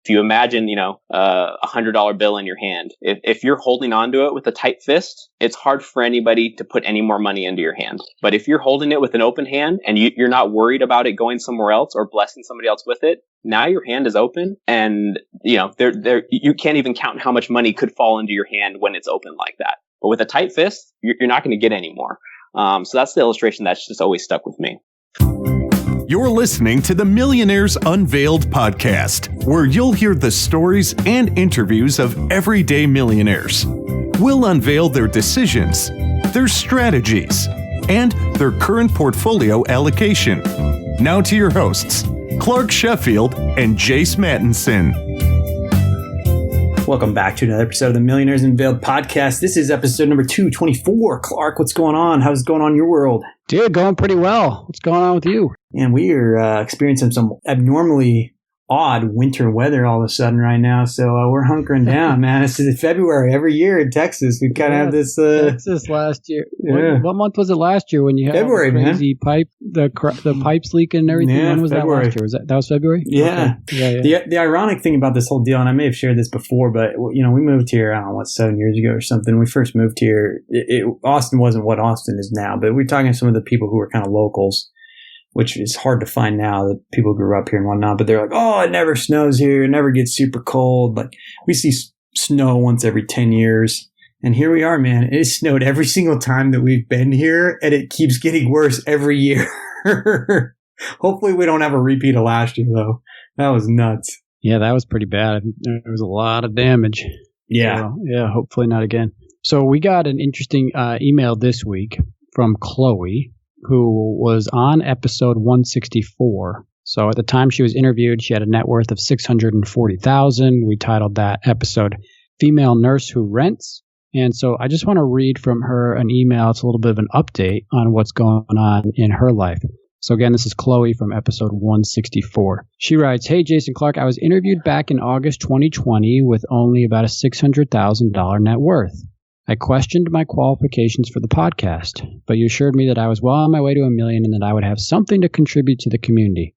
If you imagine, $100 bill in your hand, if you're holding onto it with a tight fist, it's hard for anybody to put any more money into your hand. But if you're holding it with an open hand and you're not worried about it going somewhere else or blessing somebody else with it, now your hand is open, and you can't even count how much money could fall into your hand when it's open like that. But with a tight fist, you're not going to get any more. So that's the illustration that's just always stuck with me. You're listening to the Millionaires Unveiled podcast, where you'll hear the stories and interviews of everyday millionaires. We'll unveil their decisions, their strategies, and their current portfolio allocation. Now to your hosts, Clark Sheffield and Jace Mattinson. Welcome back to another episode of the Millionaires Unveiled podcast. This is episode number 224. Clark, what's going on? How's it going on in your world? Dude, going pretty well. What's going on with you? And we are experiencing some abnormally odd winter weather all of a sudden right now. So we're hunkering down, man. It's February every year in Texas. We kind of have this. Texas last year. Yeah. What month was it last year when you had February, the crazy pipe, the pipes leaking and everything? Yeah, when was February. That last year? That was February? Yeah. Okay. Yeah. The ironic thing about this whole deal, and I may have shared this before, but we moved here, I don't know, 7 years ago or something. When we first moved here, Austin wasn't what Austin is now, but we're talking to some of the people who were kind of locals, which is hard to find now that people grew up here and whatnot. But they're like, oh, it never snows here. It never gets super cold. Like, we see snow once every 10 years. And here we are, man. It has snowed every single time that we've been here, and it keeps getting worse every year. Hopefully we don't have a repeat of last year, though. That was nuts. Yeah, that was pretty bad. There was a lot of damage. Yeah. So, yeah, hopefully not again. So we got an interesting email this week from Chloe, who was on episode 164. So at the time she was interviewed, she had a net worth of $640,000. We titled that episode "Female Nurse Who Rents." And so I just want to read from her an email. It's a little bit of an update on what's going on in her life. So again, this is Chloe from episode 164. She writes, "Hey, Jason Clark, I was interviewed back in August 2020 with only about a $600,000 net worth. I questioned my qualifications for the podcast, but you assured me that I was well on my way to $1 million and that I would have something to contribute to the community.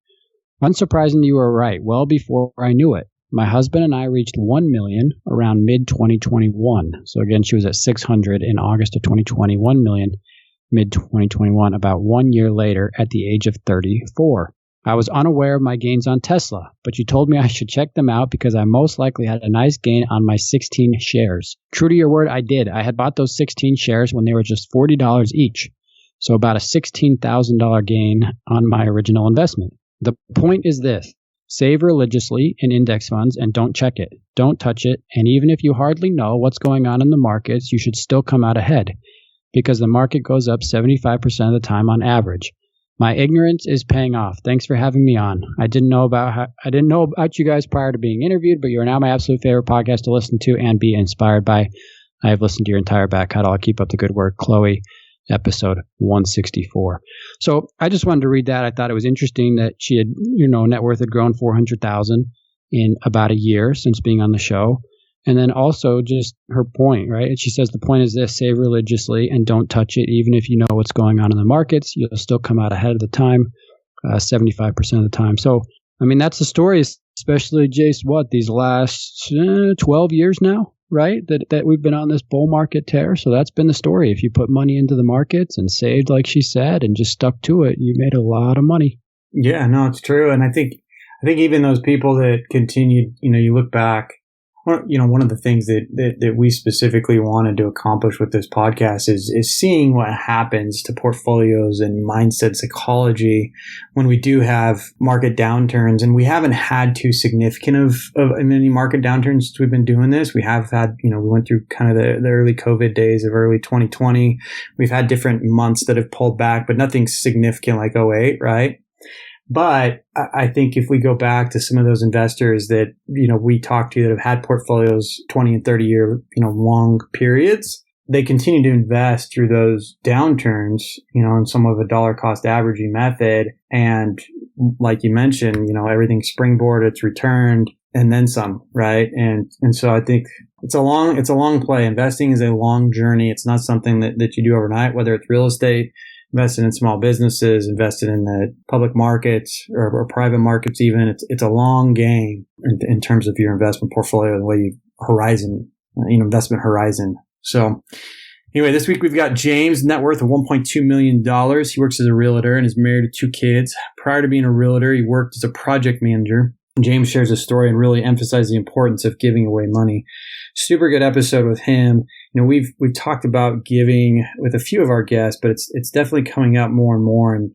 Unsurprisingly, you were right well before I knew it. My husband and I reached $1 million around mid-2021. So again, she was at 600 in August of 2020, $1 million mid-2021, about 1 year later at the age of 34. I was unaware of my gains on Tesla, but you told me I should check them out because I most likely had a nice gain on my 16 shares. True to your word, I did. I had bought those 16 shares when they were just $40 each, so about a $16,000 gain on my original investment. The point is this: save religiously in index funds and don't check it. Don't touch it, and even if you hardly know what's going on in the markets, you should still come out ahead because the market goes up 75% of the time on average. My ignorance is paying off. Thanks for having me on. I didn't know about you guys prior to being interviewed, but you are now my absolute favorite podcast to listen to and be inspired by. I have listened to your entire back catalog. Keep up the good work, Chloe. Episode 164. So I just wanted to read that. I thought it was interesting that she had, net worth had grown 400,000 in about a year since being on the show. And then also just her point, right? And she says the point is this: save religiously and don't touch it. Even if you know what's going on in the markets, you'll still come out ahead of the time, 75% of the time. So, I mean, that's the story, especially, Jace, these last 12 years now, right? That we've been on this bull market tear. So that's been the story. If you put money into the markets and saved, like she said, and just stuck to it, you made a lot of money. Yeah, no, it's true. And I think even those people that continued, you look back, one of the things that we specifically wanted to accomplish with this podcast is seeing what happens to portfolios and mindset psychology when we do have market downturns. And we haven't had too significant of many market downturns since we've been doing this. We have had, we went through kind of the early COVID days of early 2020. We've had different months that have pulled back, but nothing significant like '08, right? But I think if we go back to some of those investors that, we talked to that have had portfolios 20 and 30 year, long periods, they continue to invest through those downturns, in some of a dollar cost averaging method. And like you mentioned, everything's springboard, it's returned and then some, right? And so I think it's a long play. Investing is a long journey. It's not something that you do overnight, whether it's real estate, invested in small businesses, invested in the public markets or private markets even. It's a long game. in terms of your investment portfolio, the way you investment horizon. So anyway, this week we've got James, net worth of $1.2 million. He works as a realtor and is married to 2 kids. Prior to being a realtor, he worked as a project manager. James shares a story and really emphasizes the importance of giving away money. Super good episode with him. We've talked about giving with a few of our guests, but it's definitely coming out more and more, and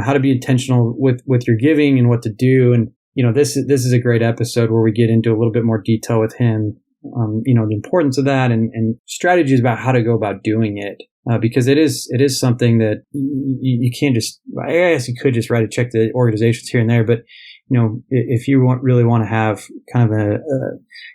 how to be intentional with your giving and what to do. And this is a great episode where we get into a little bit more detail with him. The importance of that and strategies about how to go about doing it. Because it is something that you can't just, I guess you could just write a check to organizations here and there, but if you really want to have kind of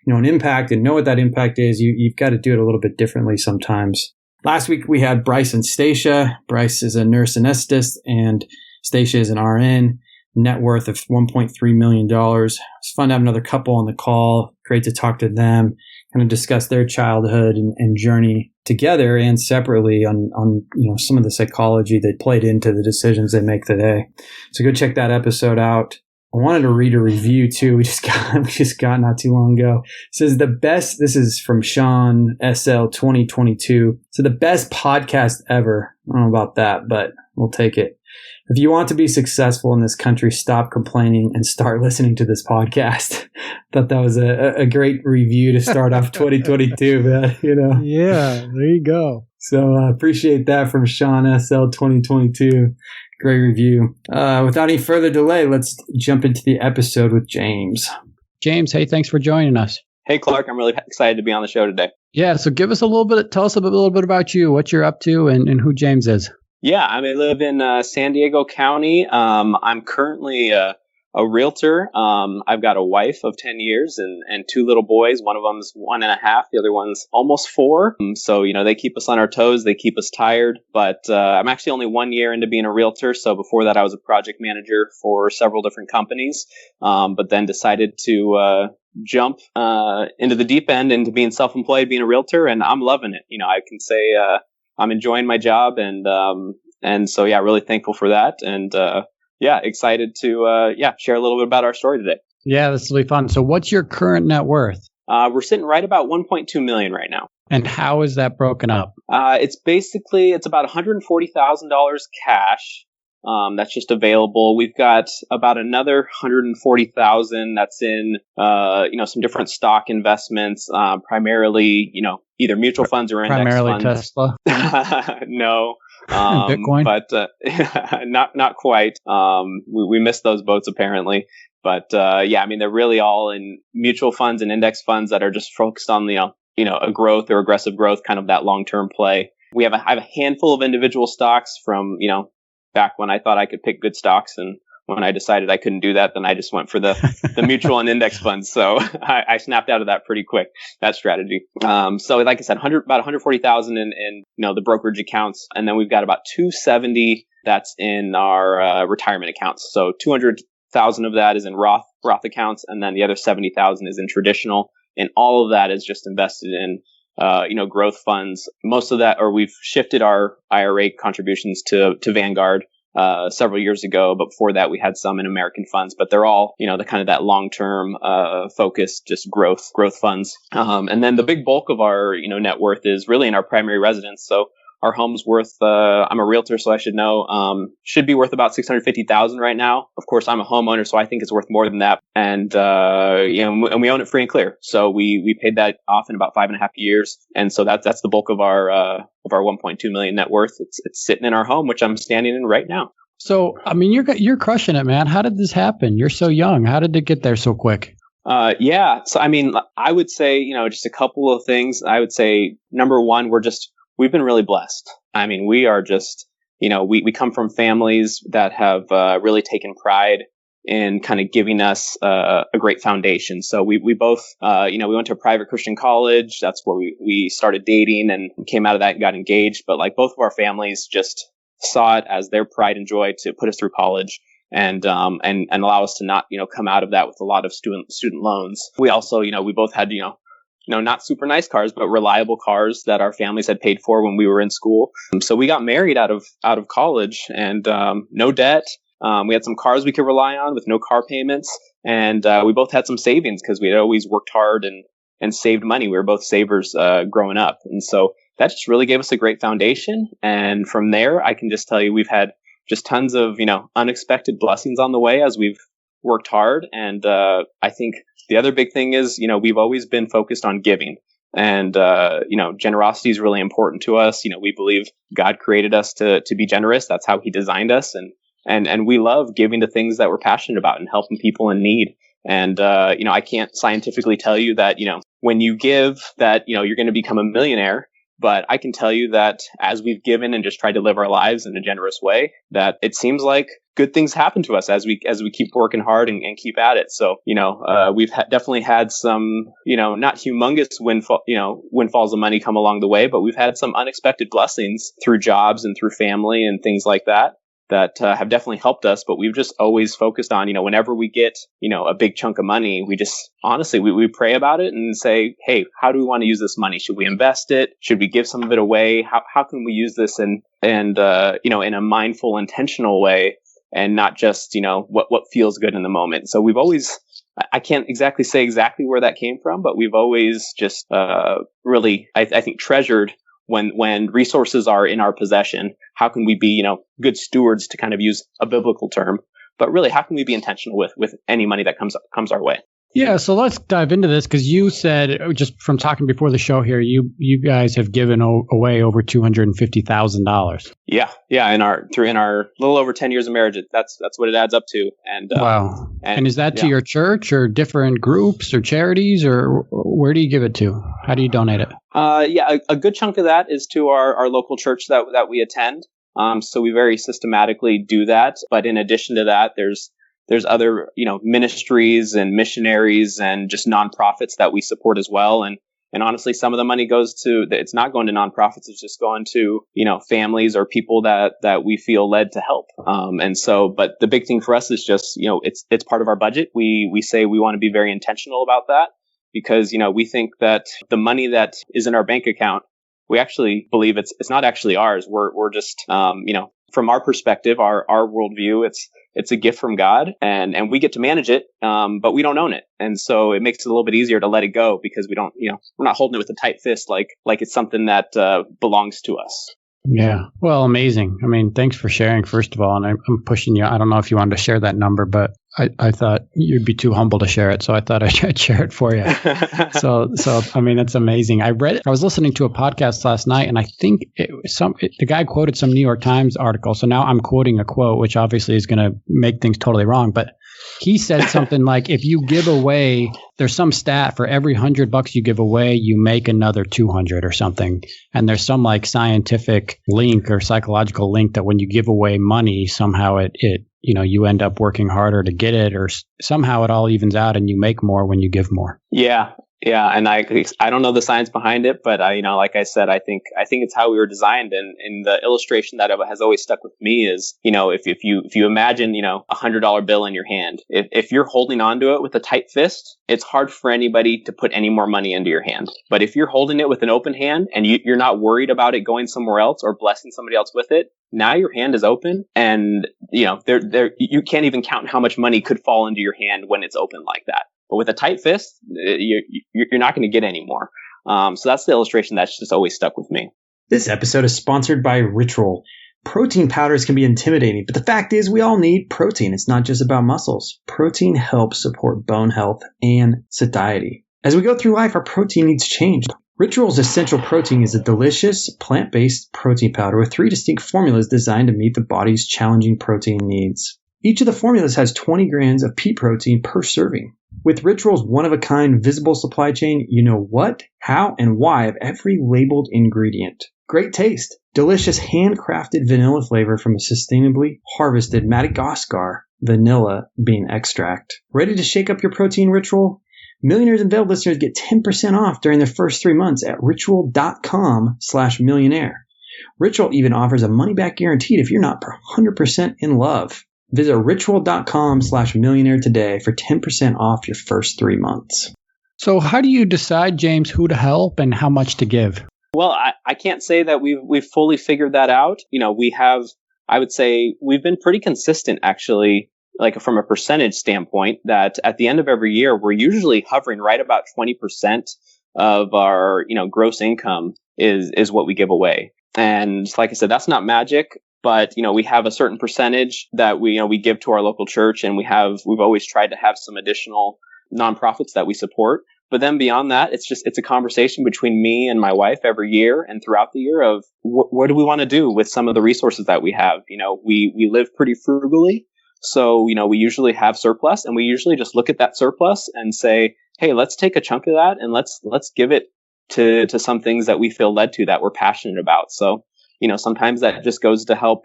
an impact and know what that impact is, you've got to do it a little bit differently sometimes. Last week we had Bryce and Stacia. Bryce is a nurse anesthetist and Stacia is an RN. Net worth of $1.3 million. It's fun to have another couple on the call. Great to talk to them, kind of discuss their childhood and journey together and separately on some of the psychology that played into the decisions they make today. So go check that episode out. I wanted to read a review too. We just got not too long ago. It says this is from Sean SL 2022. So the best podcast ever. I don't know about that, but we'll take it. If you want to be successful in this country, stop complaining and start listening to this podcast. Thought that was a great review to start off 2022, man. Yeah, there you go. So I appreciate that from Sean SL 2022. Great review. Without any further delay, let's jump into the episode with James. James, hey, thanks for joining us. Hey, Clark, I'm really excited to be on the show today. Yeah, so tell us a little bit about you, what you're up to, and who James is. Yeah, I live in San Diego County. I'm currently a realtor. I've got a wife of 10 years and 2 little boys. One of them's 1.5. The other one's almost 4. So, they keep us on our toes. They keep us tired. But I'm actually only 1 year into being a realtor. So before that, I was a project manager for several different companies, but then decided to jump into the deep end, into being self-employed, being a realtor. And I'm loving it. I can say I'm enjoying my job. And so, yeah, really thankful for that. And excited to share a little bit about our story today. Yeah, this will be fun. So what's your current net worth? We're sitting right about $1.2 million right now. And how is that broken up? It's about $140,000 cash. That's just available. We've got about another $140,000 that's in, some different stock investments, primarily, either mutual funds or index primarily funds. Tesla? No. Bitcoin? But not quite. We missed those boats apparently. But they're really all in mutual funds and index funds that are just focused on a growth or aggressive growth, kind of that long-term play. I have a handful of individual stocks from back when I thought I could pick good stocks, and when I decided I couldn't do that, then I just went for the mutual and index funds. So I snapped out of that pretty quick, that strategy. So like I said, about $140,000 in the brokerage accounts, and then we've got about $270 that's in our retirement accounts. So $200,000 of that is in Roth accounts, and then the other $70,000 is in traditional, and all of that is just invested in growth funds. Most of that, or we've shifted our IRA contributions to Vanguard several years ago, but before that we had some in American funds, but they're all, the kind of that long-term focused, just growth funds. And then the big bulk of our, net worth is really in our primary residence. So our home's worth, I'm a realtor, so I should know, should be worth about $650,000 right now. Of course, I'm a homeowner, so I think it's worth more than that. And, and we own it free and clear. So we paid that off in about 5.5 years. And so that's the bulk of our 1.2 million net worth. It's sitting in our home, which I'm standing in right now. So, you're crushing it, man. How did this happen? You're so young. How did it get there so quick? So, I would say, just a couple of things. I would say, number one, we've been really blessed. We are just, we come from families that have really taken pride in kind of giving us a great foundation. So we both, we went to a private Christian college. That's where we started dating and came out of that and got engaged. But like both of our families just saw it as their pride and joy to put us through college and allow us to not, come out of that with a lot of student loans. We also, we both had, not super nice cars, but reliable cars that our families had paid for when we were in school. So we got married out of college and no debt. We had some cars we could rely on with no car payments. And we both had some savings because we had always worked hard and saved money. We were both savers growing up. And so that just really gave us a great foundation. And from there, I can just tell you we've had just tons of, unexpected blessings on the way as we've worked hard. And I think the other big thing is, we've always been focused on giving. And, generosity is really important to us. We believe God created us to be generous. That's how he designed us. And we love giving to things that we're passionate about and helping people in need. And, I can't scientifically tell you that, when you give that, you're going to become a millionaire. But I can tell you that as we've given and just tried to live our lives in a generous way, that it seems like good things happen to us as we keep working hard and keep at it. So, we've definitely had some, not humongous windfalls of money come along the way, but we've had some unexpected blessings through jobs and through family and things like that have definitely helped us. But we've just always focused on, whenever we get, a big chunk of money, we just honestly, we pray about it and say, hey, how do we want to use this money? Should we invest it? Should we give some of it away? How can we use this in a mindful, intentional way and not just, what feels good in the moment? So we've always, I can't exactly say exactly where that came from, but we've always just really, I think, treasured when resources are in our possession. How can we be, good stewards, to kind of use a biblical term, but really, how can we be intentional with any money that comes our way? Yeah, so let's dive into this, because you said, just from talking before the show here, you guys have given away over $250,000. Yeah, in our little over 10 years of marriage, that's what it adds up to. And wow, and is that to your church or different groups or charities, or where do you give it to? How do you donate it? A good chunk of that is to our local church that we attend. So we very systematically do that. But in addition to that, there's other, ministries and missionaries and just nonprofits that we support as well. And honestly, some of the money it's not going to nonprofits. It's just going to, families or people that we feel led to help. But the big thing for us is just, it's part of our budget. We say we want to be very intentional about that because, we think that the money that is in our bank account, we actually believe it's not actually ours. We're just, from our perspective, our worldview, it's a gift from God, and we get to manage it, but we don't own it. And so it makes it a little bit easier to let it go because we don't, we're not holding it with a tight fist like it's something that belongs to us. Yeah. Well, amazing. I mean, thanks for sharing, first of all. And I'm pushing you. I don't know if you wanted to share that number, but I thought you'd be too humble to share it. So I thought I'd share it for you. So I mean, that's amazing. I was listening to a podcast last night, and I think the guy quoted some New York Times article. So now I'm quoting a quote, which obviously is going to make things totally wrong. But he said something like, if you give away, there's some stat for every $100 you give away, you make another 200 or something. And there's some like scientific link or psychological link that when you give away money, somehow it you end up working harder to get it, or somehow it all evens out and you make more when you give more. Yeah. Yeah. And I don't know the science behind it, but like I said, I think it's how we were designed. And the illustration that has always stuck with me is, if you imagine, $100 bill in your hand, if you're holding onto it with a tight fist, it's hard for anybody to put any more money into your hand. But if you're holding it with an open hand and you're not worried about it going somewhere else or blessing somebody else with it, now your hand is open, and you can't even count how much money could fall into your hand when it's open like that. But with a tight fist, you're not going to get any more. So that's the illustration that's just always stuck with me. This episode is sponsored by Ritual. Protein powders can be intimidating, but the fact is we all need protein. It's not just about muscles. Protein helps support bone health and satiety. As we go through life, our protein needs change. Ritual's Essential Protein is a delicious plant-based protein powder with 3 distinct formulas designed to meet the body's challenging protein needs. Each of the formulas has 20 grams of pea protein per serving. With Ritual's one-of-a-kind visible supply chain, you know what, how, and why of every labeled ingredient. Great taste. Delicious handcrafted vanilla flavor from a sustainably harvested Madagascar vanilla bean extract. Ready to shake up your protein ritual? Millionaires Unveiled listeners get 10% off during their first 3 months at ritual.com/millionaire. Ritual even offers a money-back guarantee if you're not 100% in love. Visit ritual.com/millionaire today for 10% off your first 3 months. So how do you decide, James, who to help and how much to give? Well, I can't say that we've fully figured that out. We have I would say we've been pretty consistent, actually, like from a percentage standpoint, that at the end of every year, we're usually hovering right about 20% of our, gross income is what we give away. And like I said, that's not magic, but, we have a certain percentage that we give to our local church, and we've always tried to have some additional nonprofits that we support. But then beyond that, it's a conversation between me and my wife every year and throughout the year of what do we want to do with some of the resources that we have. We live pretty frugally. So, we usually have surplus, and we usually just look at that surplus and say, hey, let's take a chunk of that and let's give it to some things that we feel led to, that we're passionate about. So, sometimes that just goes to help,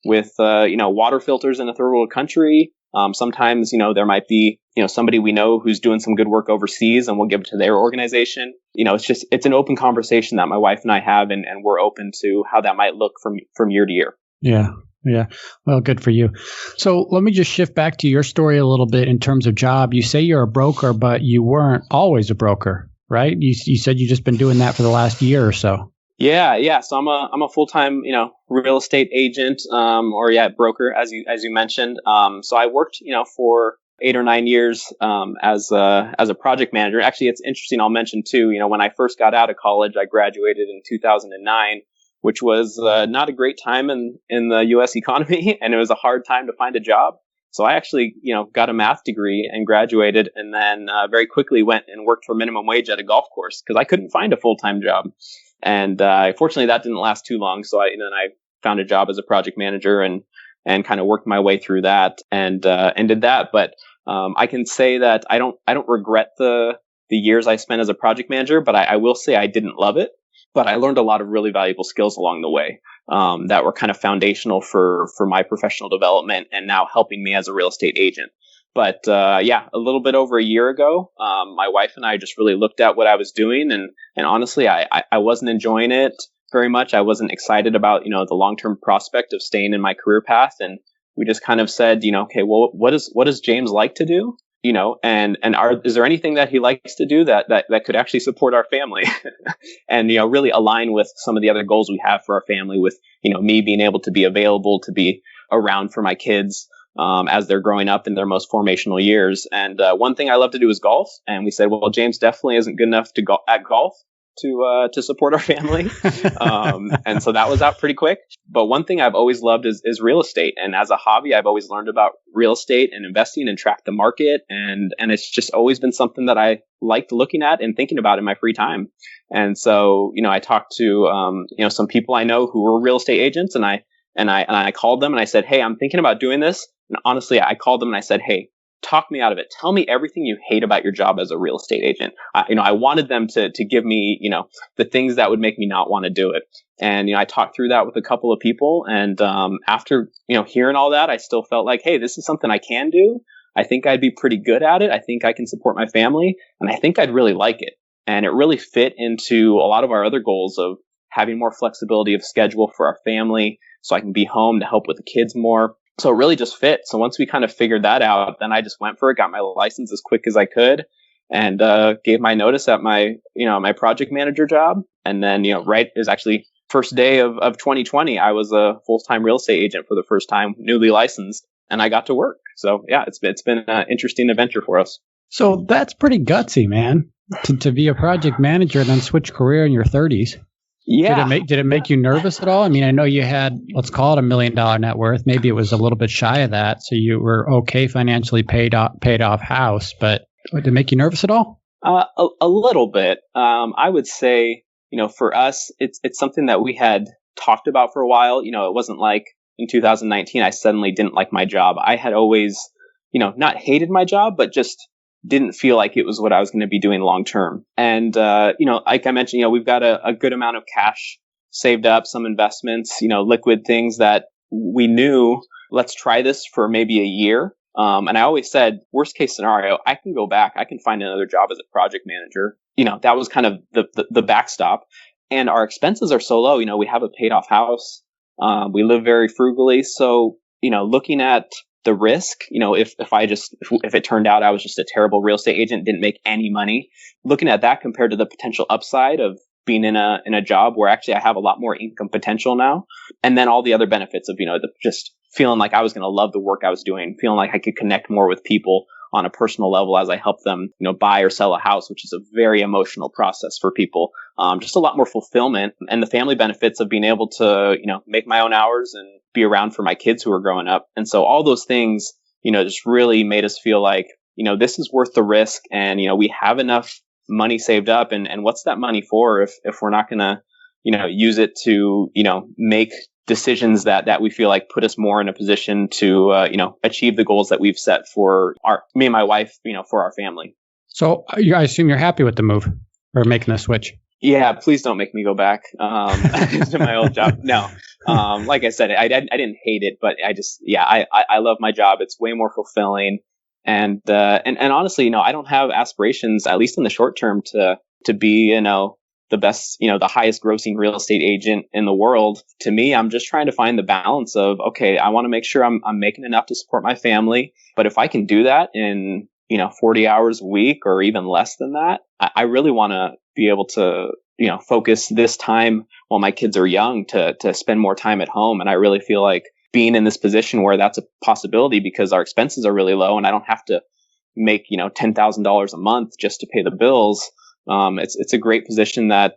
with, water filters in a third world country. Sometimes, there might be, somebody we know who's doing some good work overseas, and we'll give it to their organization. It's an open conversation that my wife and I have, and we're open to how that might look from year to year. Yeah. Yeah. Well, good for you. So let me just shift back to your story a little bit in terms of job. You say you're a broker, but you weren't always a broker, right? You said you've just been doing that for the last year or so. Yeah. So I'm a full-time, real estate agent, broker, as you mentioned. So I worked, for 8 or 9 years, as a project manager. Actually, it's interesting. I'll mention too, when I first got out of college, I graduated in 2009, which was not a great time in the U.S. economy, and it was a hard time to find a job. So I actually, got a math degree and graduated, and then very quickly went and worked for minimum wage at a golf course because I couldn't find a full-time job. And fortunately, that didn't last too long. So I found a job as a project manager and kind of worked my way through that and did that. But I can say that I don't regret the years I spent as a project manager, but I will say I didn't love it. But I learned a lot of really valuable skills along the way that were kind of foundational for my professional development and now helping me as a real estate agent. But a little bit over a year ago, my wife and I just really looked at what I was doing, and honestly, I wasn't enjoying it very much. I wasn't excited about the long-term prospect of staying in my career path, and we just kind of said, okay, well, what does James like to do? Is there anything that he likes to do that could actually support our family and, really align with some of the other goals we have for our family with, me being able to be available to be around for my kids, as they're growing up in their most formational years. And, one thing I love to do is golf. And we said, well, James definitely isn't good enough to go at golf to support our family. And so that was out pretty quick. But one thing I've always loved is real estate. And as a hobby, I've always learned about real estate and investing and track the market. And it's just always been something that I liked looking at and thinking about in my free time. And so, I talked to, some people I know who were real estate agents, and I called them and I said, hey, I'm thinking about doing this. And honestly, I called them and I said, hey, talk me out of it. Tell me everything you hate about your job as a real estate agent. I wanted them to give me, the things that would make me not want to do it. And, I talked through that with a couple of people. And, after, hearing all that, I still felt like, hey, this is something I can do. I think I'd be pretty good at it. I think I can support my family, and I think I'd really like it. And it really fit into a lot of our other goals of having more flexibility of schedule for our family so I can be home to help with the kids more. So it really just fit. So once we kind of figured that out, then I just went for it, got my license as quick as I could, and gave my notice at my project manager job. And then, right is actually first day of 2020, I was a full-time real estate agent for the first time, newly licensed, and I got to work. So yeah, it's been an interesting adventure for us. So that's pretty gutsy, man, to be a project manager and then switch career in your 30s. Yeah. Did it make you nervous at all? I mean, I know you had, let's call it $1 million net worth. Maybe it was a little bit shy of that, so you were okay financially, paid off house. But did it make you nervous at all? A little bit. I would say, for us, it's something that we had talked about for a while. It wasn't like in 2019 I suddenly didn't like my job. I had always, not hated my job, but just didn't feel like it was what I was going to be doing long term. And, like I mentioned, we've got a good amount of cash saved up, some investments, liquid things that we knew, let's try this for maybe a year. And I always said, worst case scenario, I can go back. I can find another job as a project manager. That was kind of the backstop. And our expenses are so low. We have a paid off house. We live very frugally. So, looking at the risk, if it turned out I was just a terrible real estate agent, didn't make any money, looking at that compared to the potential upside of being in a job where actually I have a lot more income potential now. And then all the other benefits of, just feeling like I was going to love the work I was doing, feeling like I could connect more with people on a personal level as I help them, buy or sell a house, which is a very emotional process for people. Just a lot more fulfillment, and the family benefits of being able to, make my own hours and be around for my kids who are growing up. And so all those things, just really made us feel like, this is worth the risk. And, we have enough money saved up. And what's that money for if we're not going to, use it to, make decisions that we feel like put us more in a position to, achieve the goals that we've set for me and my wife, for our family. So I assume you're happy with the move or making the switch. Yeah, please don't make me go back to my old job. No, like I said, I didn't hate it, but I love my job. It's way more fulfilling, and honestly, I don't have aspirations, at least in the short term, to be the best, the highest grossing real estate agent in the world. To me, I'm just trying to find the balance of, okay, I want to make sure I'm making enough to support my family, but if I can do that in 40 hours a week or even less than that, I really want to be able to, focus this time while my kids are young to spend more time at home. And I really feel like being in this position where that's a possibility because our expenses are really low and I don't have to make, $10,000 a month just to pay the bills. It's a great position that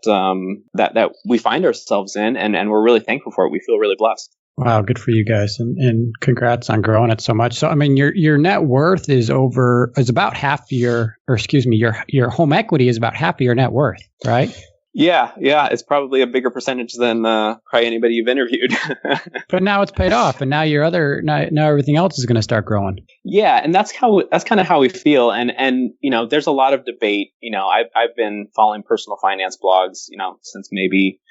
we find ourselves in, and we're really thankful for it. We feel really blessed. Wow, good for you guys, and congrats on growing it so much. So, I mean, your net worth is about half your home equity is about half of your net worth, right? Yeah, it's probably a bigger percentage than probably anybody you've interviewed. But now it's paid off, and now now everything else is going to start growing. Yeah, and that's kind of how we feel. And there's a lot of debate. I've been following personal finance blogs, since maybe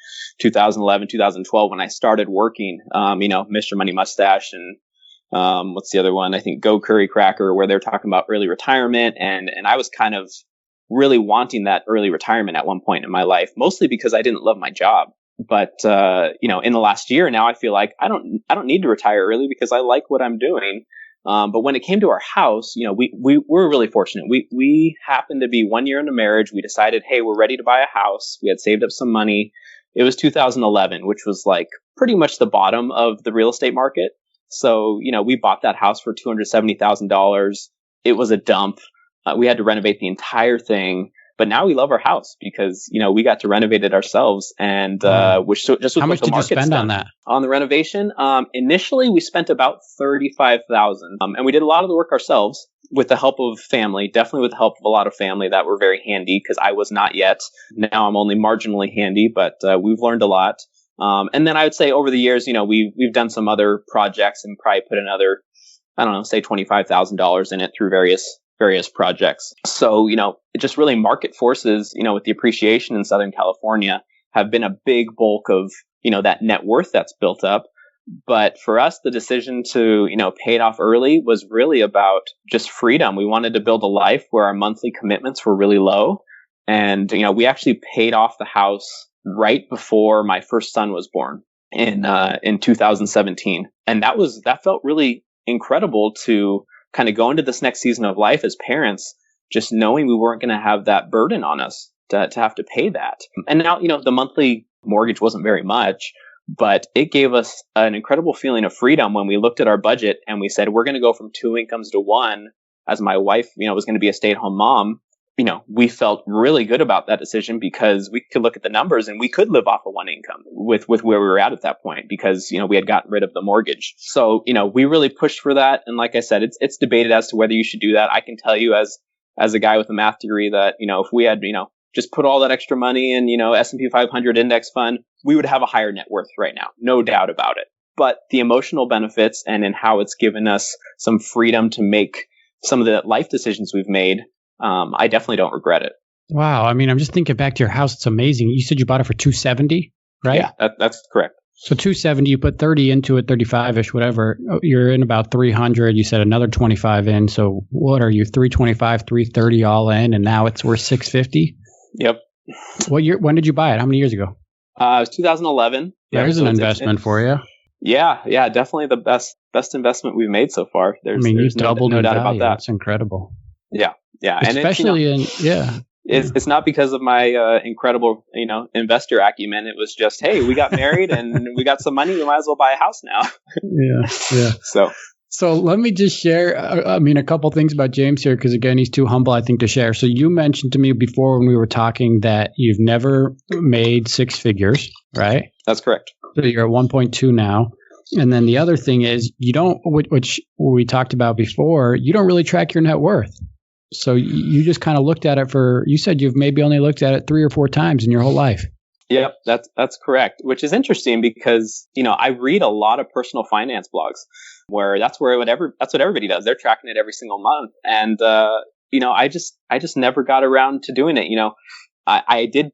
2011, 2012 when I started working. Mr. Money Mustache and what's the other one? I think Go Curry Cracker, where they're talking about early retirement, and I was kind of really wanting that early retirement at one point in my life, mostly because I didn't love my job. But, in the last year now, I feel like I don't need to retire early because I like what I'm doing. But when it came to our house, we were really fortunate. We happened to be 1 year into marriage. We decided, hey, we're ready to buy a house. We had saved up some money. It was 2011, which was like pretty much the bottom of the real estate market. So, we bought that house for $270,000. It was a dump. We had to renovate the entire thing, but now we love our house because, we got to renovate it ourselves. And, which just was how much did you spend on that? On the renovation? Initially we spent about $35,000. And we did a lot of the work ourselves with the help of family, definitely with the help of a lot of family that were very handy because I was not yet. Now I'm only marginally handy, but, we've learned a lot. And then I would say over the years, we've done some other projects and probably put another, I don't know, say $25,000 in it through various projects. So, it just really market forces, with the appreciation in Southern California have been a big bulk of, that net worth that's built up. But for us, the decision to, pay it off early was really about just freedom. We wanted to build a life where our monthly commitments were really low. And, we actually paid off the house right before my first son was born in 2017. And that felt really incredible to kind of go into this next season of life as parents, just knowing we weren't going to have that burden on us to have to pay that. And now, the monthly mortgage wasn't very much, but it gave us an incredible feeling of freedom when we looked at our budget and we said, we're going to go from 2 incomes to 1 as my wife, was going to be a stay-at-home mom. We felt really good about that decision because we could look at the numbers and we could live off of 1 income with where we were at that point because, we had gotten rid of the mortgage. So, we really pushed for that. And like I said, it's debated as to whether you should do that. I can tell you as a guy with a math degree that, if we had, just put all that extra money in, S&P 500 index fund, we would have a higher net worth right now. No doubt about it. But the emotional benefits and in how it's given us some freedom to make some of the life decisions we've made, I definitely don't regret it. Wow. I mean, I'm just thinking back to your house. It's amazing. You said you bought it for $270, right? Yeah, that's correct. So $270, you put 30 into it, 35-ish, whatever. You're in about 300. You said another 25 in. So what are you, 325, 330 all in, and now it's worth 650? Yep. What year? When did you buy it? How many years ago? It was 2011. There's an investment for you. Yeah, definitely the best investment we've made so far. There's you doubled no doubt value. about that. That's incredible. Yeah. Especially It's not because of my incredible, investor acumen. It was just, hey, we got married and we got some money. We might as well buy a house now. Yeah. So let me just share, a couple things about James here, because again, he's too humble, I think, to share. So you mentioned to me before when we were talking that you've never made six figures, right? That's correct. So you're at 1.2 now. And then the other thing is you don't, which we talked about before, you don't really track your net worth. So you just kind of looked at it you said you've maybe only looked at it 3 or 4 times in your whole life. Yep, that's correct, which is interesting because, I read a lot of personal finance blogs where that's what everybody does. They're tracking it every single month. And, I just never got around to doing it. I did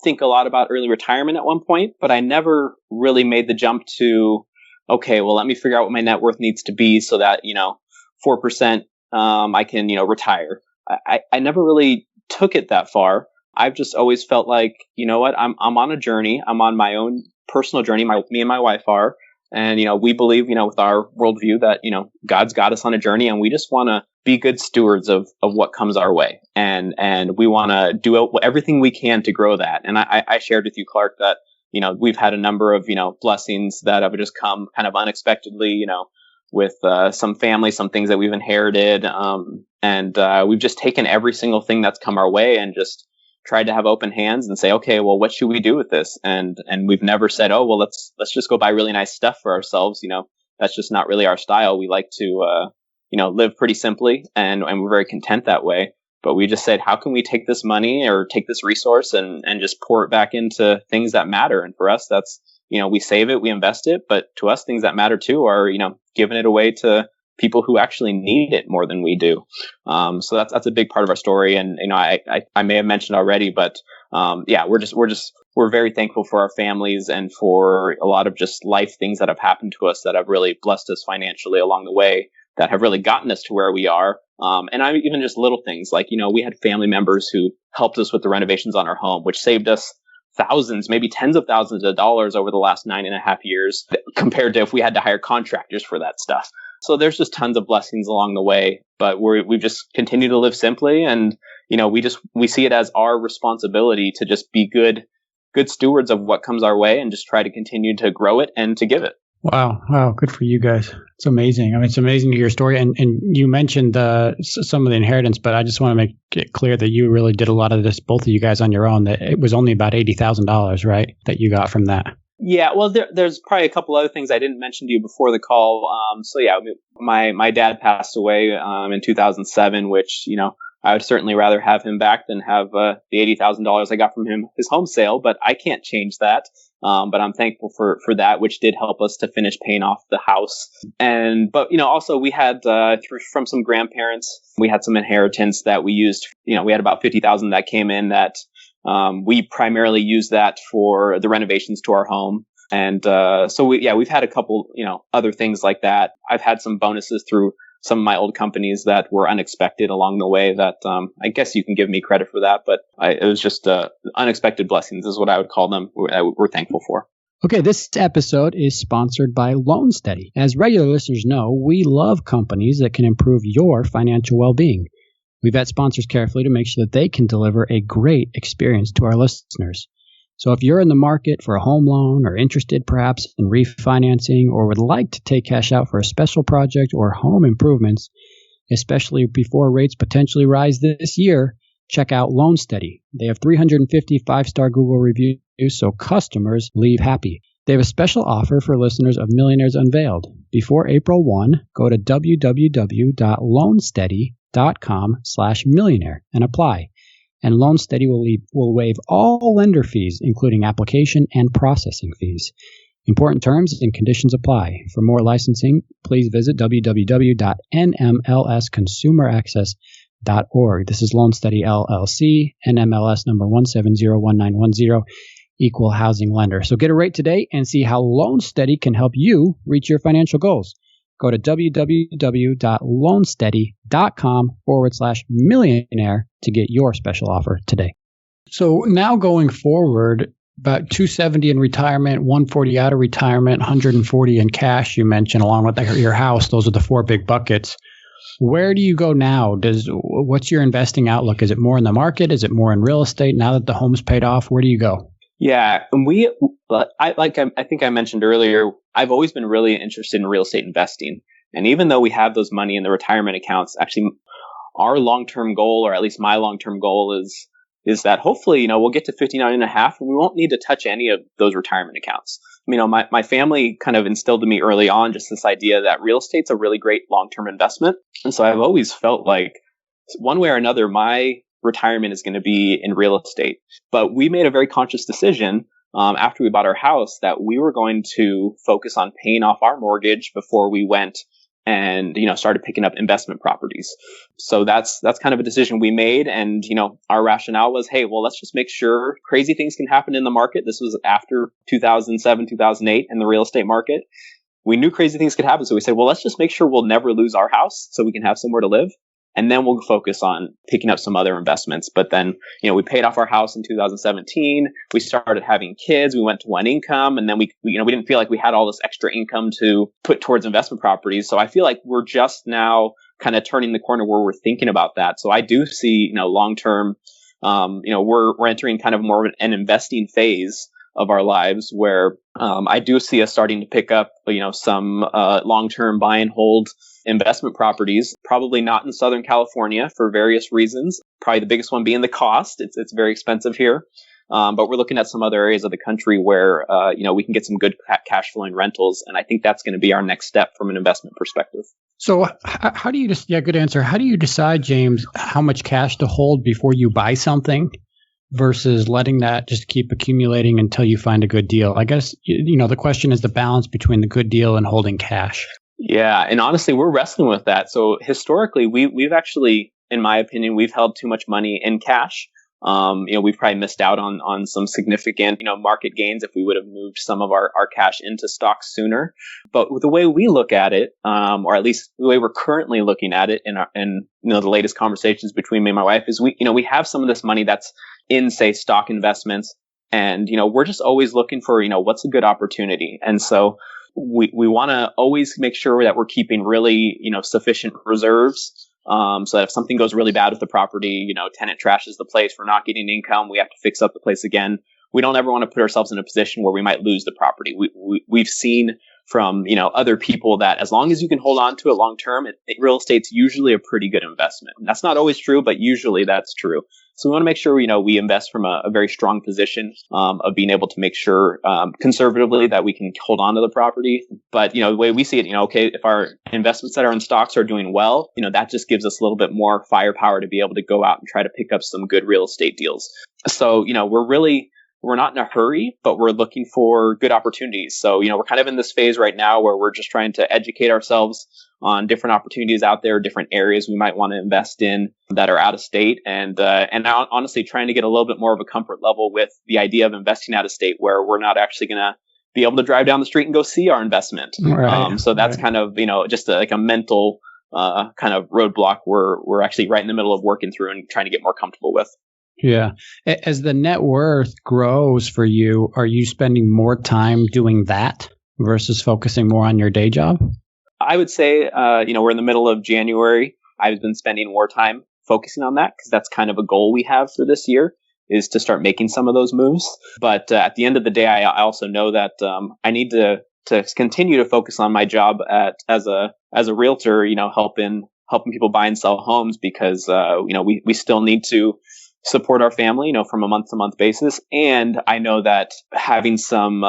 think a lot about early retirement at one point, but I never really made the jump to, okay, well, let me figure out what my net worth needs to be so that, 4%, I can, retire. I never really took it that far. I've just always felt like, you know what, I'm on a journey. I'm on my own personal journey. Me and my wife are. And, we believe, with our worldview that, God's got us on a journey and we just want to be good stewards of what comes our way. And we want to do everything we can to grow that. And I shared with you, Clark, that, we've had a number of, blessings that have just come kind of unexpectedly, with some family, some things that we've inherited. And we've just taken every single thing that's come our way and just tried to have open hands and say, okay, well, what should we do with this? And we've never said, oh, well, let's just go buy really nice stuff for ourselves. That's just not really our style. We like to, live pretty simply and we're very content that way. But we just said, how can we take this money or take this resource and just pour it back into things that matter? And for us, that's, we save it, we invest it. But to us, things that matter too are, giving it away to people who actually need it more than we do. So that's a big part of our story. And, I may have mentioned already, but, we're very thankful for our families and for a lot of just life things that have happened to us that have really blessed us financially along the way that have really gotten us to where we are. And even just little things like, we had family members who helped us with the renovations on our home, which saved us thousands, maybe tens of thousands of dollars over the last 9.5 years compared to if we had to hire contractors for that stuff. So there's just tons of blessings along the way, but we've just continued to live simply. And, we see it as our responsibility to just be good stewards of what comes our way and just try to continue to grow it and to give it. Wow. Good for you guys. It's amazing. It's amazing to hear your story. And you mentioned some of the inheritance, but I just want to make it clear that you really did a lot of this, both of you guys on your own, that it was only about $80,000, right, that you got from that. Yeah, well, there's probably a couple other things I didn't mention to you before the call. My dad passed away in 2007, which, I would certainly rather have him back than have the $80,000 I got from his home sale, but I can't change that. But I'm thankful for that, which did help us to finish paying off the house. But also we had, from some grandparents, we had some inheritance that we used. We had about $50,000 that came in that, we primarily used that for the renovations to our home. And, we've had a couple, other things like that. I've had some bonuses through some of my old companies that were unexpected along the way that, I guess you can give me credit for that, but it was just, unexpected blessings is what I would call them. We're thankful for. Okay, this episode is sponsored by LoanSteady. As regular listeners know, we love companies that can improve your financial well-being. We vet sponsors carefully to make sure that they can deliver a great experience to our listeners. So if you're in the market for a home loan or interested perhaps in refinancing or would like to take cash out for a special project or home improvements, especially before rates potentially rise this year, check out LoanSteady. They have 350 5-star Google reviews, so customers leave happy. They have a special offer for listeners of Millionaires Unveiled. Before April 1, go to www.loansteady.com/millionaire and apply. And LoanSteady will waive all lender fees, including application and processing fees. Important terms and conditions apply. For more licensing, please visit www.nmlsconsumeraccess.org. This is LoanSteady LLC, NMLS number 1701910, equal housing lender. So get a rate today and see how LoanSteady can help you reach your financial goals. Go to www.loansteady.com/millionaire to get your special offer today. So now going forward, about $270 in retirement, $140 out of retirement, $140 in cash, you mentioned, along with your house. Those are the 4 big buckets. Where do you go now? What's your investing outlook? Is it more in the market? Is it more in real estate? Now that the home's paid off, where do you go? Yeah, and I think I mentioned earlier, I've always been really interested in real estate investing. And even though we have those money in the retirement accounts, actually our long-term goal, or at least my long-term goal is that hopefully, we'll get to 59 and a half and we won't need to touch any of those retirement accounts. My family kind of instilled in me early on just this idea that real estate's a really great long-term investment. And so I've always felt like one way or another, my retirement is going to be in real estate. But we made a very conscious decision after we bought our house that we were going to focus on paying off our mortgage before we went and started picking up investment properties. So that's kind of a decision we made. And our rationale was, hey, well, let's just make sure crazy things can happen in the market. This was after 2007, 2008 in the real estate market. We knew crazy things could happen. So we said, well, let's just make sure we'll never lose our house so we can have somewhere to live. And then we'll focus on picking up some other investments. But then, we paid off our house in 2017. We started having kids. We went to one income. And then we didn't feel like we had all this extra income to put towards investment properties. So I feel like we're just now kind of turning the corner where we're thinking about that. So I do see, long term, we're entering kind of more of an investing phase of our lives where I do see us starting to pick up, some long-term buy and hold investment properties, probably not in Southern California for various reasons. Probably the biggest one being the cost. It's very expensive here. But we're looking at some other areas of the country where, we can get some good cash flowing rentals. And I think that's going to be our next step from an investment perspective. So how do you just, good answer. How do you decide, James, how much cash to hold before you buy something versus letting that just keep accumulating until you find a good deal? I guess, the question is the balance between the good deal and holding cash. Yeah. And honestly, we're wrestling with that. So historically, we've actually, in my opinion, we've held too much money in cash. We've probably missed out on some significant, market gains if we would have moved some of our cash into stocks sooner. But the way we look at it, or at least the way we're currently looking at it in the latest conversations between me and my wife is we have some of this money that's in, say, stock investments. And, we're just always looking for, what's a good opportunity. And so we want to always make sure that we're keeping really, sufficient reserves. So that if something goes really bad with the property, tenant trashes the place, we're not getting income, we have to fix up the place again. We don't ever want to put ourselves in a position where we might lose the property. We've seen from, other people that as long as you can hold on to it long term, real estate's usually a pretty good investment. And that's not always true, but usually that's true. So we want to make sure, we invest from a very strong position of being able to make sure conservatively that we can hold on to the property. But, the way we see it, okay, if our investments that are in stocks are doing well, that just gives us a little bit more firepower to be able to go out and try to pick up some good real estate deals. So, we're not in a hurry, but we're looking for good opportunities. So, we're kind of in this phase right now where we're just trying to educate ourselves on different opportunities out there, different areas we might want to invest in that are out of state. And now, honestly, trying to get a little bit more of a comfort level with the idea of investing out of state where we're not actually going to be able to drive down the street and go see our investment. Right. So that's kind of, just like a mental kind of roadblock we're actually right in the middle of working through and trying to get more comfortable with. Yeah. As the net worth grows for you, are you spending more time doing that versus focusing more on your day job? I would say, we're in the middle of January. I've been spending more time focusing on that because that's kind of a goal we have for this year is to start making some of those moves. But at the end of the day, I also know that I need to continue to focus on my job as a realtor, helping people buy and sell homes because, we still need to support our family, from a month to month basis. And I know that having some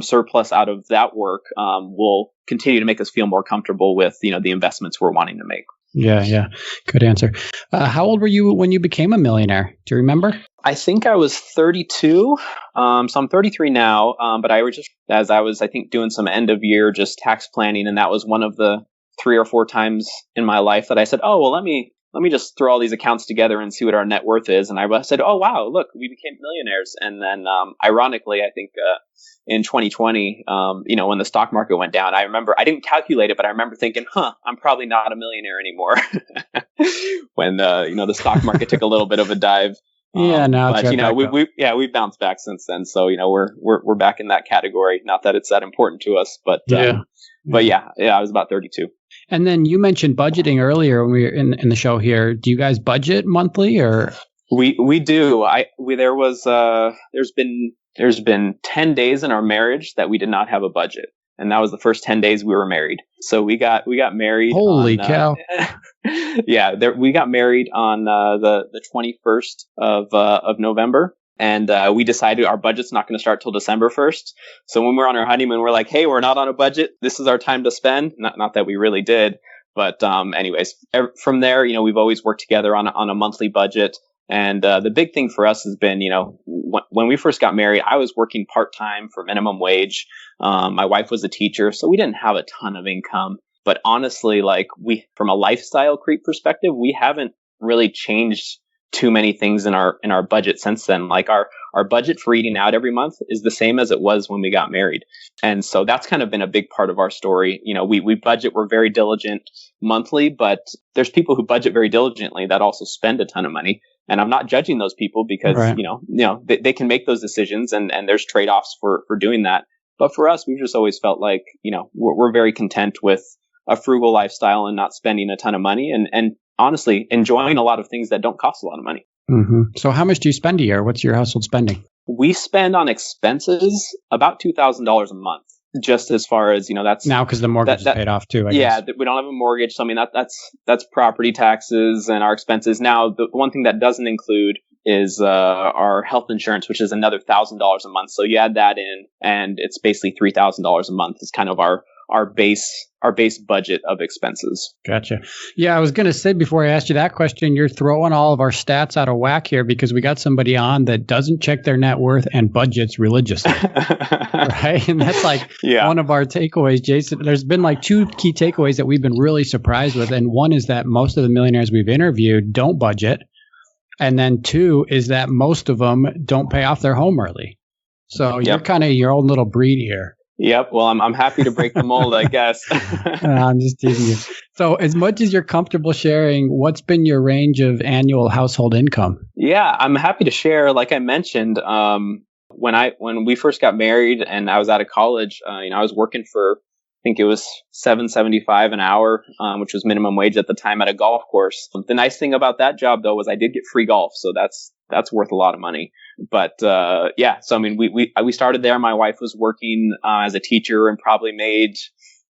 surplus out of that work will continue to make us feel more comfortable with, the investments we're wanting to make. Yeah. Good answer. How old were you when you became a millionaire? Do you remember? I think I was 32. So I'm 33 now. But I was I think, doing some end of year just tax planning. And that was one of the 3 or 4 times in my life that I said, oh, well, let me just throw all these accounts together and see what our net worth is. And I said, oh, wow, look, we became millionaires. And then, ironically, I think, in 2020, when the stock market went down, I remember, I didn't calculate it, but I remember thinking, I'm probably not a millionaire anymore when, the stock market took a little bit of a dive. Yeah, now it's but right back up. we've bounced back since then. So we're back in that category. Not that it's that important to us, but I was about 32. And then you mentioned budgeting earlier when we were in the show here. Do you guys budget monthly or? We do. There's been 10 days in our marriage that we did not have a budget. And that was the first 10 days we were married. So we got married. Holy cow. We got married on the 21st of November. And we decided our budget's not going to start till December 1st. So when we're on our honeymoon, we're like, hey, we're not on a budget. This is our time to spend. Not that we really did. But anyways, from there, we've always worked together on a monthly budget. And the big thing for us has been, when we first got married, I was working part-time for minimum wage. My wife was a teacher, so we didn't have a ton of income. But honestly, from a lifestyle creep perspective, we haven't really changed too many things in our budget since then. Like our budget for eating out every month is the same as it was when we got married. And so that's kind of been a big part of our story. We budget, we're very diligent monthly, but there's people who budget very diligently that also spend a ton of money. And I'm not judging those people because, right. They can make those decisions and there's trade-offs for doing that. But for us, we've just always felt like, we're very content with a frugal lifestyle and not spending a ton of money and honestly enjoying a lot of things that don't cost a lot of money. Mm-hmm. So how much do you spend a year? What's your household spending? We spend on expenses about $2,000 a month. Just as far as, that's now because the mortgage is paid off too. I guess. We don't have a mortgage. So, that's property taxes and our expenses. Now, the one thing that doesn't include is our health insurance, which is another $1,000 a month. So you add that in and it's basically $3,000 a month is kind of our base budget of expenses. Gotcha. Yeah, I was going to say before I asked you that question, you're throwing all of our stats out of whack here because we got somebody on that doesn't check their net worth and budgets religiously. Right? And that's one of our takeaways, Jason. There's been two key takeaways that we've been really surprised with. And one is that most of the millionaires we've interviewed don't budget. And then two is that most of them don't pay off their home early. So you're kind of your own little breed here. Yep. Well, I'm happy to break the mold, I guess. I'm just teasing you. So as much as you're comfortable sharing, what's been your range of annual household income? Yeah, I'm happy to share. Like I mentioned, when we first got married and I was out of college, I was working for, I think it was $7.75 an hour, which was minimum wage at the time at a golf course. The nice thing about that job though was I did get free golf, so that's worth a lot of money. But so we started there. My wife was working as a teacher and probably made,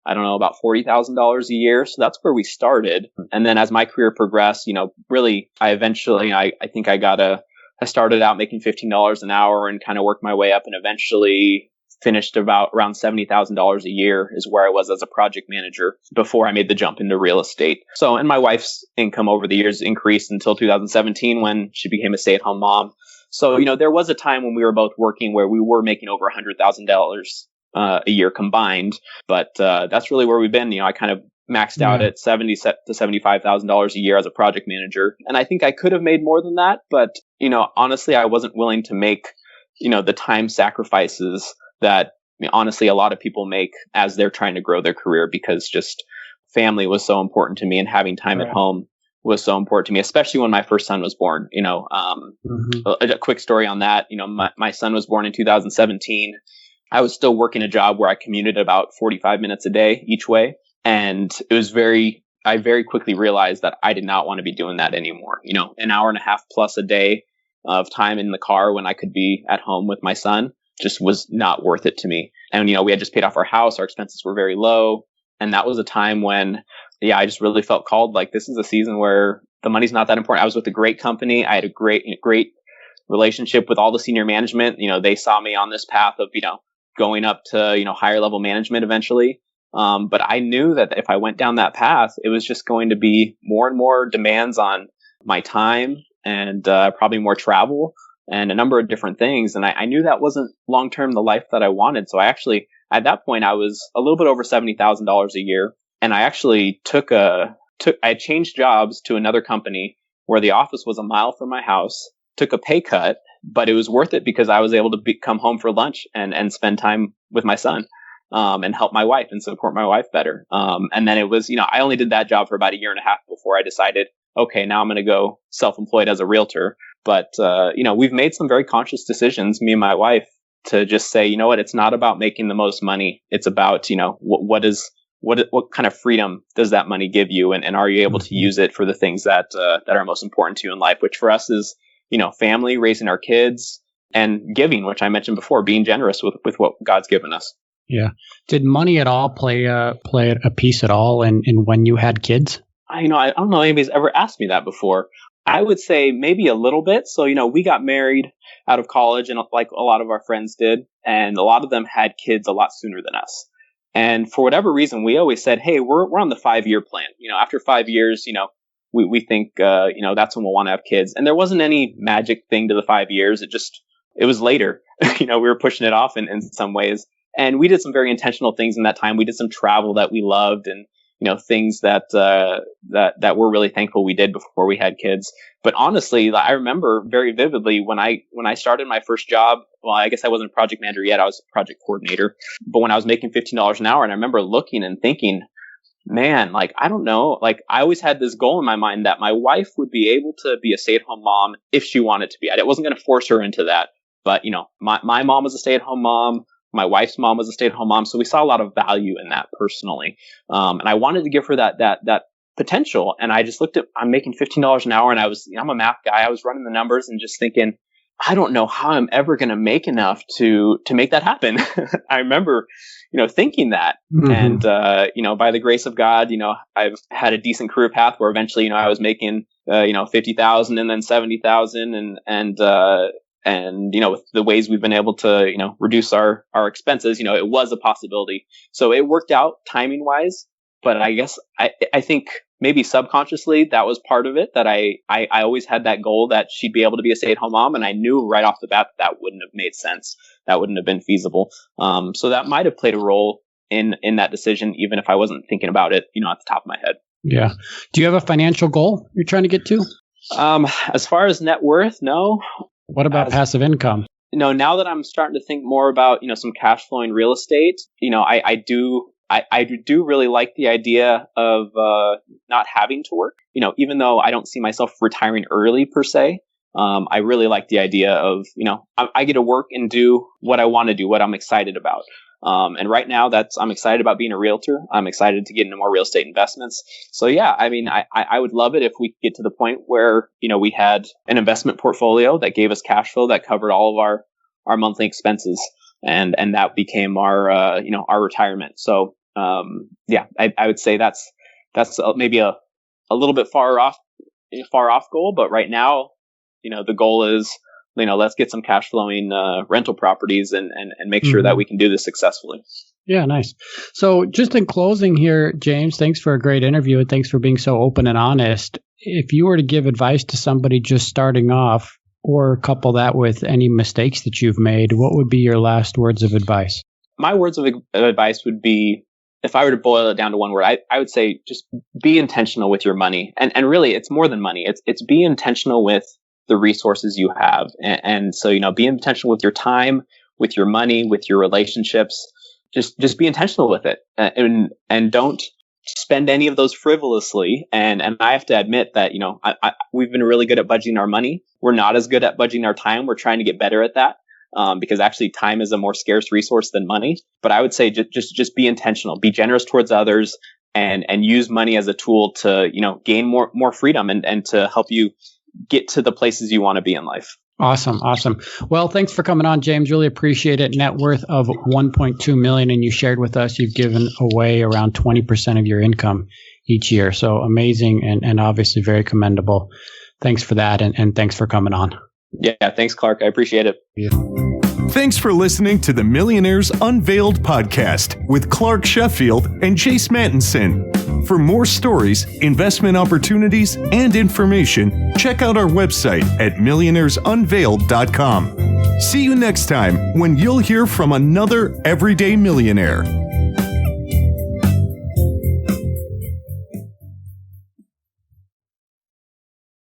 I don't know, about $40,000 a year. So that's where we started. And then as my career progressed, really, I eventually, I think I started out making $15 an hour and kind of worked my way up and eventually finished around $70,000 a year is where I was as a project manager before I made the jump into real estate. So, and my wife's income over the years increased until 2017 when she became a stay-at-home mom. So, there was a time when we were both working where we were making over $100,000 a year combined. But that's really where we've been. I kind of maxed out at $70,000 to $75,000 a year as a project manager. And I think I could have made more than that. But, honestly, I wasn't willing to make, the time sacrifices that honestly a lot of people make as they're trying to grow their career, because just family was so important to me and having time at home was so important to me, especially when my first son was born. A quick story on that. My son was born in 2017. I was still working a job where I commuted about 45 minutes a day each way. And it was I very quickly realized that I did not want to be doing that anymore. An hour and a half plus a day of time in the car when I could be at home with my son just was not worth it to me. And, we had just paid off our house. Our expenses were very low. And that was a time when, I just really felt called. Like, this is a season where the money's not that important. I was with a great company. I had a great relationship with all the senior management. They saw me on this path of, going up to, higher level management eventually. But I knew that if I went down that path, it was just going to be more and more demands on my time and probably more travel and a number of different things. And I knew that wasn't long-term the life that I wanted. So I actually, at that point, I was a little bit over $70,000 a year. And I actually I changed jobs to another company where the office was a mile from my house, took a pay cut, but it was worth it because I was able to come home for lunch and spend time with my son, and help my wife and support my wife better. And then it was, I only did that job for about a year and a half before I decided, okay, now I'm going to go self-employed as a realtor. But, we've made some very conscious decisions, me and my wife, to just say, you know what, it's not about making the most money. It's about, what kind of freedom does that money give you? And are you able to use it for the things that are most important to you in life, which for us is, family, raising our kids, and giving, which I mentioned before, being generous with what God's given us. Yeah. Did money at all play a piece at all in when you had kids? I don't know anybody's ever asked me that before. I would say maybe a little bit. So, we got married out of college, and like a lot of our friends did, and a lot of them had kids a lot sooner than us. And for whatever reason, we always said, hey, we're on the 5-year plan. After 5 years, we think, that's when we'll want to have kids. And there wasn't any magic thing to the 5 years. It was later. We were pushing it off in some ways. And we did some very intentional things in that time. We did some travel that we loved, and things that we're really thankful we did before we had kids. But honestly, I remember very vividly when I started my first job. Well, I guess I wasn't a project manager yet. I was a project coordinator. But when I was making $15 an hour, and I remember looking and thinking, man, I don't know. I always had this goal in my mind that my wife would be able to be a stay-at-home mom if she wanted to be. I wasn't going to force her into that. But, my mom was a stay-at-home mom. My wife's mom was a stay-at-home mom, so we saw a lot of value in that personally. And I wanted to give her that potential. And I just looked at, I'm making $15 an hour, and I'm a math guy. I was running the numbers and just thinking, I don't know how I'm ever going to make enough to make that happen. I remember, thinking that. Mm-hmm. And, by the grace of God, I've had a decent career path where eventually, I was making, 50,000 and then 70,000 and with the ways we've been able to, reduce our expenses, it was a possibility. So it worked out timing wise, but I guess I think maybe subconsciously that was part of it, that I always had that goal that she'd be able to be a stay-at-home mom. And I knew right off the bat that wouldn't have made sense. That wouldn't have been feasible. So that might have played a role in that decision, even if I wasn't thinking about it, at the top of my head. Yeah. Do you have a financial goal you're trying to get to? As far as net worth, no. What about passive income? Now that I'm starting to think more about, some cash flowing real estate, I do really like the idea of not having to work, even though I don't see myself retiring early per se. I really like the idea of, I get to work and do what I want to do, what I'm excited about. And right now I'm excited about being a realtor. I'm excited to get into more real estate investments. So yeah, I would love it if we get to the point where, we had an investment portfolio that gave us cash flow that covered all of our monthly expenses. And that became our retirement. So, I would say that's maybe a little bit far off goal. But right now, the goal is, let's get some cash flowing rental properties and make sure that we can do this successfully. Yeah, nice. So just in closing here, James, thanks for a great interview, and thanks for being so open and honest. If you were to give advice to somebody just starting off, or couple that with any mistakes that you've made, what would be your last words of advice? My words of advice would be, if I were to boil it down to one word, I would say just be intentional with your money. And really, it's more than money. It's be intentional with the resources you have. And so, be intentional with your time, with your money, with your relationships. Just be intentional with it, and don't spend any of those frivolously. And I have to admit that, we've been really good at budgeting our money. We're not as good at budgeting our time. We're trying to get better at that. Because actually time is a more scarce resource than money. But I would say just be intentional, be generous towards others, and use money as a tool to, gain more freedom and to help you get to the places you want to be in life. Awesome. Well, thanks for coming on, James. Really appreciate it. Net worth of $1.2 million, and you shared with us you've given away around 20% of your income each year. So amazing and obviously very commendable. Thanks for that, and thanks for coming on. Yeah, thanks, Clark. I appreciate it. Yeah. Thanks for listening to the Millionaires Unveiled podcast with Clark Sheffield and Chase Mattinson. For more stories, investment opportunities, and information, check out our website at millionairesunveiled.com. See you next time when you'll hear from another everyday millionaire.